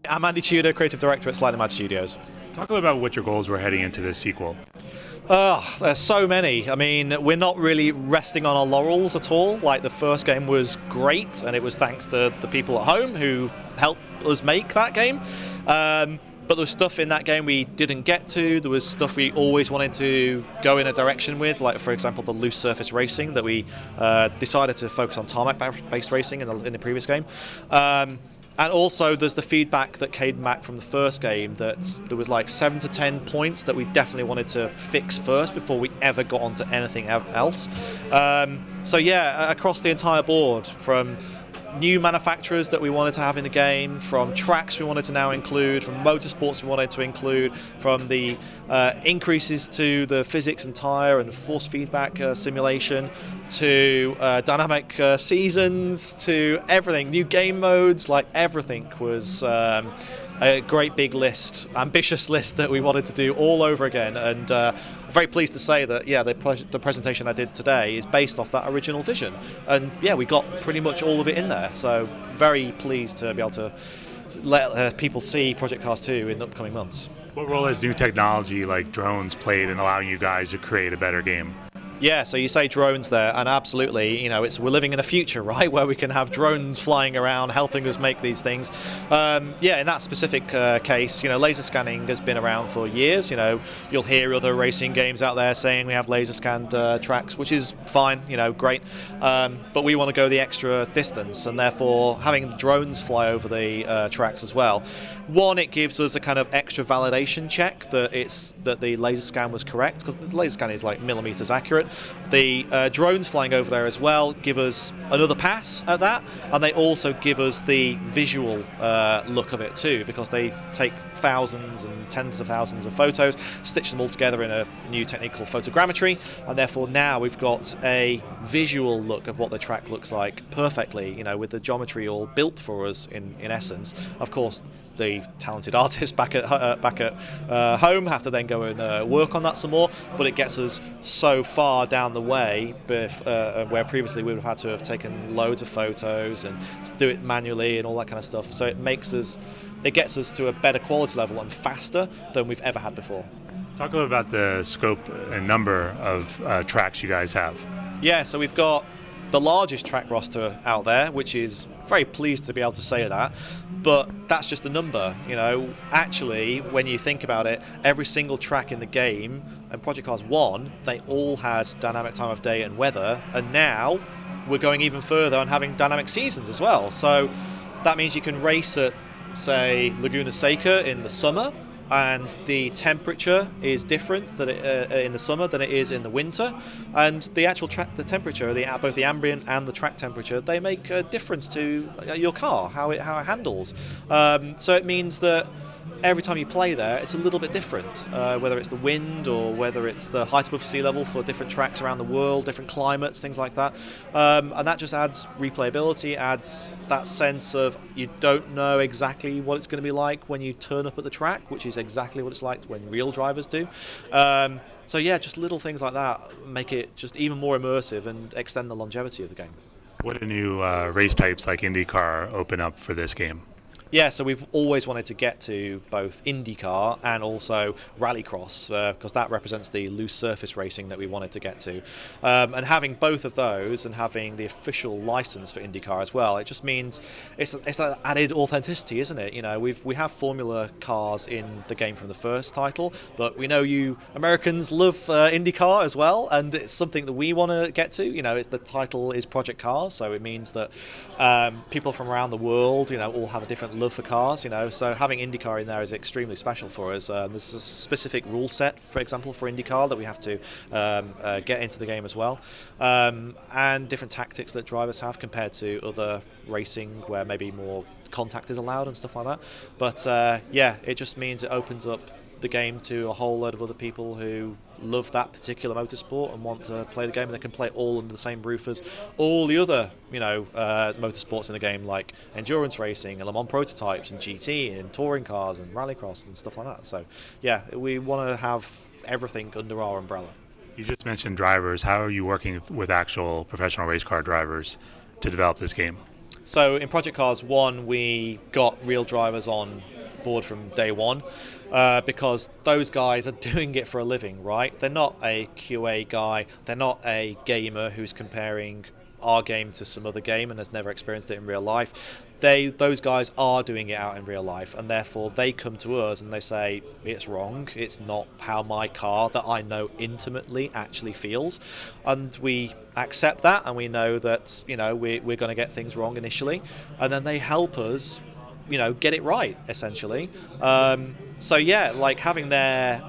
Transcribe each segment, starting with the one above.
I'm Andy Tudor, Creative Director at Slightly Mad Studios. Talk a little about what your goals were heading into this sequel. There's so many. I mean, we're not really resting on our laurels at all. Like, the first game was great, and it was thanks to the people at home who helped us make that game. But there was stuff in that game we didn't get to. There was stuff we always wanted to go in a direction with, like, for example, the loose surface racing that we decided to focus on tarmac-based racing in the previous game. And also, there's the feedback that came back from the first game that there was like 7 to 10 points that we definitely wanted to fix first before we ever got onto anything else. So yeah, across the entire board, from new manufacturers that we wanted to have in the game, from tracks we wanted to now include, from motorsports we wanted to include, from the increases to the physics and tyre and force feedback simulation, to dynamic seasons, to everything, new game modes, like everything was a great big list, ambitious list that we wanted to do all over again. And I'm very pleased to say that, yeah, the presentation I did today is based off that original vision. And yeah, we got pretty much all of it in there. So very pleased to be able to let people see Project Cars 2 in the upcoming months. What role has new technology like drones played in allowing you guys to create a better game? Yeah, so you say drones there, and absolutely, you know, we're living in a future, right, where we can have drones flying around helping us make these things. Yeah, in that specific case, you know, laser scanning has been around for years. You know, you'll hear other racing games out there saying we have laser scanned tracks, which is fine, you know, great. But we want to go the extra distance, and therefore having the drones fly over the tracks as well. One, it gives us a kind of extra validation check that the laser scan was correct, because the laser scan is like millimeters accurate. The drones flying over there as well give us another pass at that, and they also give us the visual look of it too, because they take thousands and tens of thousands of photos, stitch them all together in a new technique called photogrammetry, and therefore now we've got a visual look of what the track looks like perfectly, you know, with the geometry all built for us in essence. Of course, the talented artists back at home have to then go and work on that some more, but it gets us so far down the way where previously we would have had to have taken loads of photos and do it manually and all that kind of stuff. So it gets us to a better quality level and faster than we've ever had before. Talk a little about the scope and number of tracks you guys have. Yeah, so we've got the largest track roster out there, which is very pleased to be able to say that, but that's just a number. You know, actually, when you think about it, every single track in the game and Project Cars 1, they all had dynamic time of day and weather, and now we're going even further and having dynamic seasons as well. So that means you can race at, say, Laguna Seca in the summer, and the temperature is different in the summer than it is in the winter, and the actual the temperature, both the ambient and the track temperature, they make a difference to your car, how it handles. So it means that every time you play there, it's a little bit different, whether it's the wind or whether it's the height above sea level for different tracks around the world, different climates, things like that. And that just adds replayability, adds that sense of you don't know exactly what it's going to be like when you turn up at the track, which is exactly what it's like when real drivers do. So yeah, just little things like that make it just even more immersive and extend the longevity of the game. What do new race types like IndyCar open up for this game? Yeah, so we've always wanted to get to both IndyCar and also Rallycross, because that represents the loose surface racing that we wanted to get to. And having both of those and having the official license for IndyCar as well, it just means it's that added authenticity, isn't it? You know, we have Formula cars in the game from the first title, but we know you Americans love IndyCar as well, and it's something that we want to get to. You know, the title is Project Cars, so it means that people from around the world, you know, all have a different love for cars, you know, so having IndyCar in there is extremely special for us. There's a specific rule set, for example, for IndyCar that we have to get into the game as well, and different tactics that drivers have compared to other racing where maybe more contact is allowed and stuff like that. But yeah, it just means it opens up the game to a whole load of other people who love that particular motorsport and want to play the game, and they can play it all under the same roof as all the other, you know, motorsports in the game, like endurance racing and Le Mans prototypes and GT and touring cars and rallycross and stuff like that. So yeah, we want to have everything under our umbrella. You just mentioned drivers. How are you working with actual professional race car drivers to develop this game? So in Project Cars 1, we got real drivers on board from day one because those guys are doing it for a living, right? They're not a QA guy. They're not a gamer who's comparing our game to some other game and has never experienced it in real life. Those guys are doing it out in real life, and therefore they come to us and they say it's wrong, it's not how my car that I know intimately actually feels, and we accept that, and we know that we're going to get things wrong initially, and then they help us get it right essentially. So yeah, like having their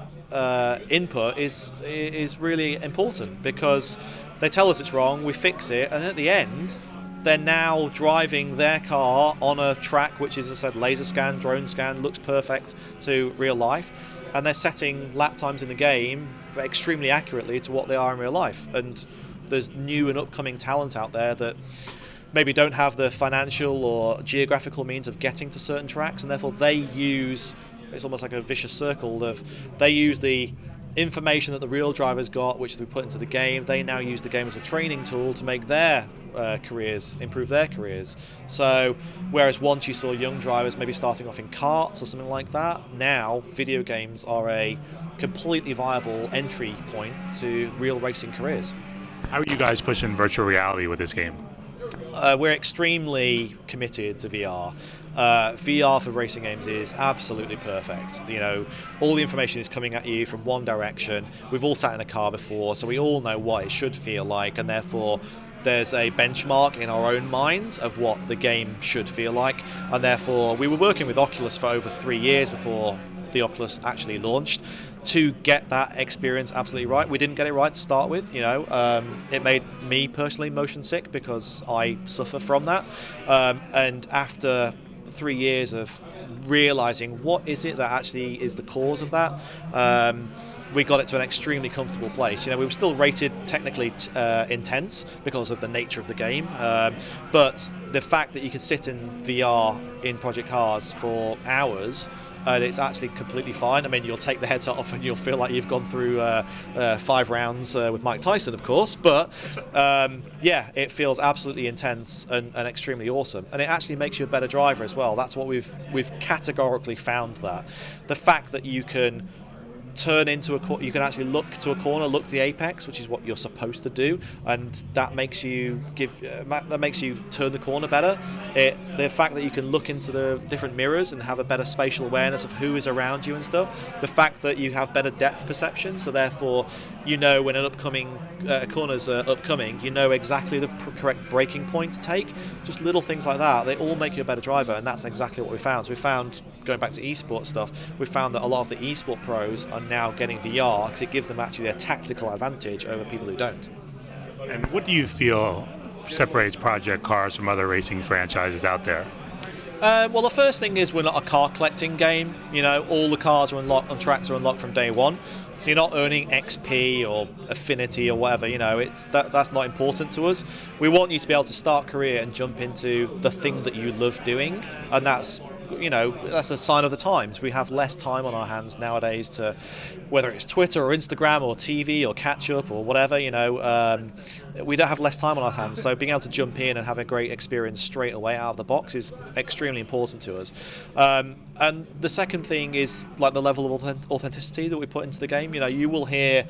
input is really important because they tell us it's wrong, we fix it, and then at the end they're now driving their car on a track which is, as I said, laser scan, drone scan, looks perfect to real life, and they're setting lap times in the game extremely accurately to what they are in real life. And there's new and upcoming talent out there that maybe don't have the financial or geographical means of getting to certain tracks, and therefore they use, it's almost like a vicious circle of, they use the information that the real drivers got, which they put into the game. They now use the game as a training tool to make their careers, improve their careers. So whereas once you saw young drivers maybe starting off in karts or something like that, now video games are a completely viable entry point to real racing careers. How are you guys pushing virtual reality with this game? We're extremely committed to VR. VR for racing games is absolutely perfect. All the information is coming at you from one direction. We've all sat in a car before, so we all know what it should feel like, and therefore there's a benchmark in our own minds of what the game should feel like. And therefore we were working with Oculus for over 3 years before the Oculus actually launched to get that experience absolutely right. We didn't get it right to start with. It made me personally motion sick because I suffer from that. And after 3 years of realizing what is it that actually is the cause of that, we got it to an extremely comfortable place. We were still rated technically intense because of the nature of the game, but the fact that you can sit in VR in Project Cars for hours and it's actually completely fine. I mean, you'll take the headset off and you'll feel like you've gone through 5 rounds with Mike Tyson, of course, but yeah, it feels absolutely intense and extremely awesome, and it actually makes you a better driver as well. That's what we've categorically found, that the fact that you can turn into you can actually look to a corner, look to the apex, which is what you're supposed to do, and that makes you turn the corner better. The fact that you can look into the different mirrors and have a better spatial awareness of who is around you and stuff. The fact that you have better depth perception, so therefore when an upcoming corners are upcoming, exactly the correct braking point to take. Just little things like that, they all make you a better driver, and that's exactly what we found. So we found, going back to esports stuff, we found that a lot of the esport pros are now getting VR because it gives them actually a tactical advantage over people who don't. And what do you feel separates Project Cars from other racing franchises out there? Well, the first thing is we're not a car collecting game. All the cars are unlocked on tracks are unlocked from day one, so you're not earning XP or affinity or whatever. That's not important to us. We want you to be able to start career and jump into the thing that you love doing, and that's a sign of the times. We have less time on our hands nowadays to, whether it's Twitter or Instagram or TV or catch up or whatever, we don't have less time on our hands. So being able to jump in and have a great experience straight away out of the box is extremely important to us. And the second thing is like the level of authenticity that we put into the game. You will hear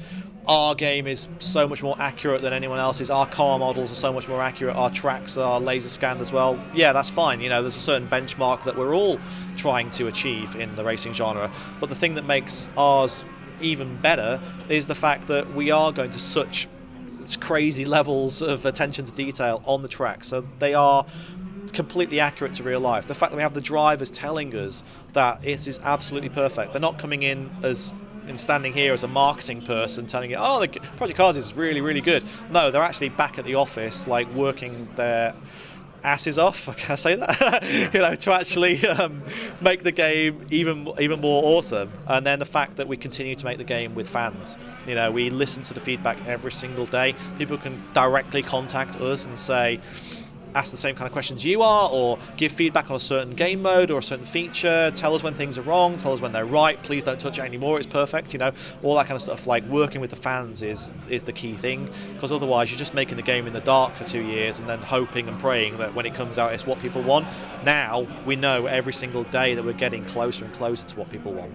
our game is so much more accurate than anyone else's. Our car models are so much more accurate. Our tracks are laser scanned as well. Yeah, that's fine. There's a certain benchmark that we're all trying to achieve in the racing genre. But the thing that makes ours even better is the fact that we are going to such crazy levels of attention to detail on the track. So they are completely accurate to real life. The fact that we have the drivers telling us that it is absolutely perfect. They're not coming in as standing here as a marketing person telling you, oh, the Project Cars is really, really good. No, they're actually back at the office, like working their asses off, can I say that? To actually make the game even more awesome. And then the fact that we continue to make the game with fans. We listen to the feedback every single day. People can directly contact us and say, ask the same kind of questions you are, or give feedback on a certain game mode or a certain feature, tell us when things are wrong, tell us when they're right, please don't touch it anymore, it's perfect, all that kind of stuff. Like, working with the fans is the key thing, because otherwise you're just making the game in the dark for 2 years and then hoping and praying that when it comes out it's what people want. Now we know every single day that we're getting closer and closer to what people want.